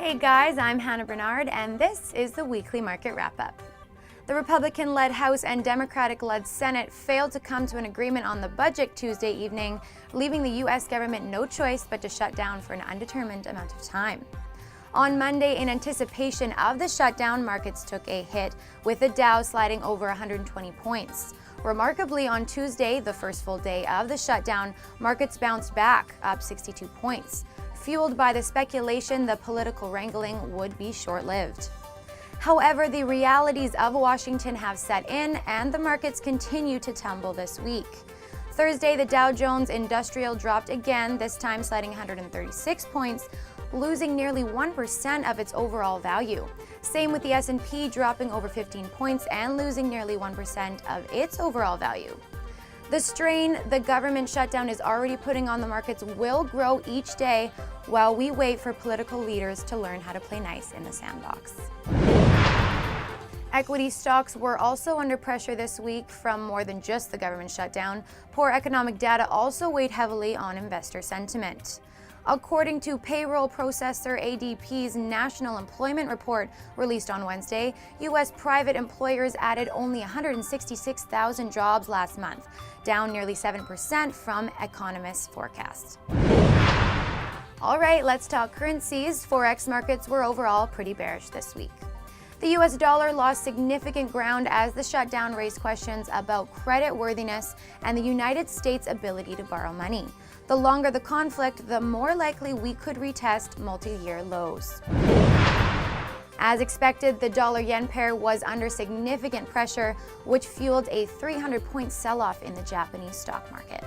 Hey guys, I'm Hannah Bernard, and this is the weekly market wrap-up. The Republican-led House and Democratic-led Senate failed to come to an agreement on the budget Tuesday evening, leaving the U.S. government no choice but to shut down for an undetermined amount of time. On Monday, in anticipation of the shutdown, markets took a hit, with the Dow sliding over 120 points. Remarkably, on Tuesday, the first full day of the shutdown, markets bounced back, up 62 points, fueled by the speculation the political wrangling would be short-lived. However, the realities of Washington have set in, and the markets continue to tumble this week. Thursday, the Dow Jones Industrial dropped again, this time sliding 136 points, losing nearly 1% of its overall value. Same with the S&P dropping over 15 points and losing nearly 1% of its overall value. The strain the government shutdown is already putting on the markets will grow each day while we wait for political leaders to learn how to play nice in the sandbox. Equity stocks were also under pressure this week from more than just the government shutdown. Poor economic data also weighed heavily on investor sentiment. According to payroll processor ADP's National Employment Report released on Wednesday, U.S. private employers added only 166,000 jobs last month, down nearly 7% from economists' forecasts. All right, let's talk currencies. Forex markets were overall pretty bearish this week. The U.S. dollar lost significant ground as the shutdown raised questions about creditworthiness and the United States' ability to borrow money. The longer the conflict, the more likely we could retest multi-year lows. As expected, the dollar-yen pair was under significant pressure, which fueled a 300-point sell-off in the Japanese stock market.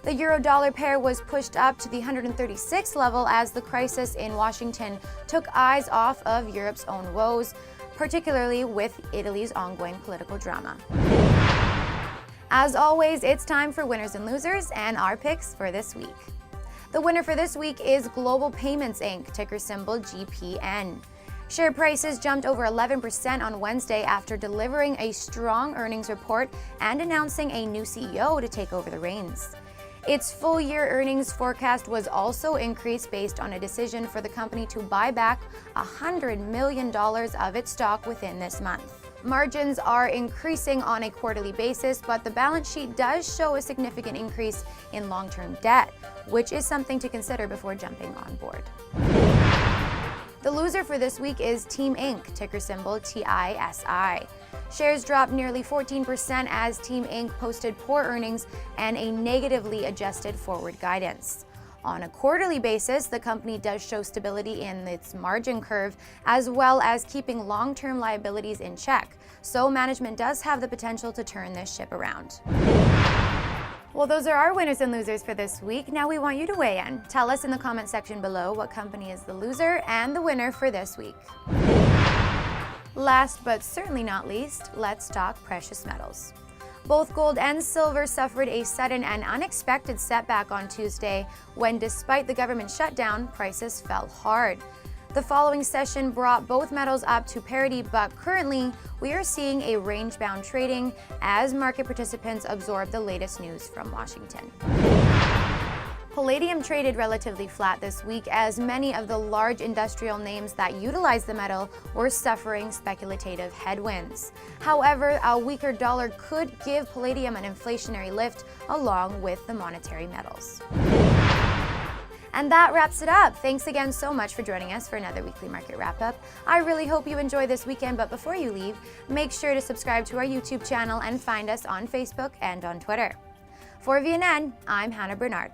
The euro-dollar pair was pushed up to the 136 level as the crisis in Washington took eyes off of Europe's own woes, particularly with Italy's ongoing political drama. As always, it's time for winners and losers and our picks for this week. The winner for this week is Global Payments Inc., ticker symbol GPN. Share prices jumped over 11% on Wednesday after delivering a strong earnings report and announcing a new CEO to take over the reins. Its full-year earnings forecast was also increased based on a decision for the company to buy back $100 million of its stock within this month. Margins are increasing on a quarterly basis, but the balance sheet does show a significant increase in long-term debt, which is something to consider before jumping on board. The loser for this week is Team Inc., ticker symbol TISI. Shares dropped nearly 14% as Team Inc. posted poor earnings and a negatively adjusted forward guidance. On a quarterly basis, the company does show stability in its margin curve, as well as keeping long-term liabilities in check, so management does have the potential to turn this ship around. Well, those are our winners and losers for this week. Now we want you to weigh in. Tell us in the comment section below what company is the loser and the winner for this week. Last but certainly not least, let's talk precious metals. Both gold and silver suffered a sudden and unexpected setback on Tuesday when, despite the government shutdown, prices fell hard. The following session brought both metals up to parity, but currently we are seeing a range-bound trading as market participants absorb the latest news from Washington. Palladium traded relatively flat this week as many of the large industrial names that utilize the metal were suffering speculative headwinds. However, a weaker dollar could give palladium an inflationary lift along with the monetary metals. And that wraps it up. Thanks again so much for joining us for another weekly market wrap-up. I really hope you enjoy this weekend, but before you leave, make sure to subscribe to our YouTube channel and find us on Facebook and on Twitter. For VNN, I'm Hannah Bernard.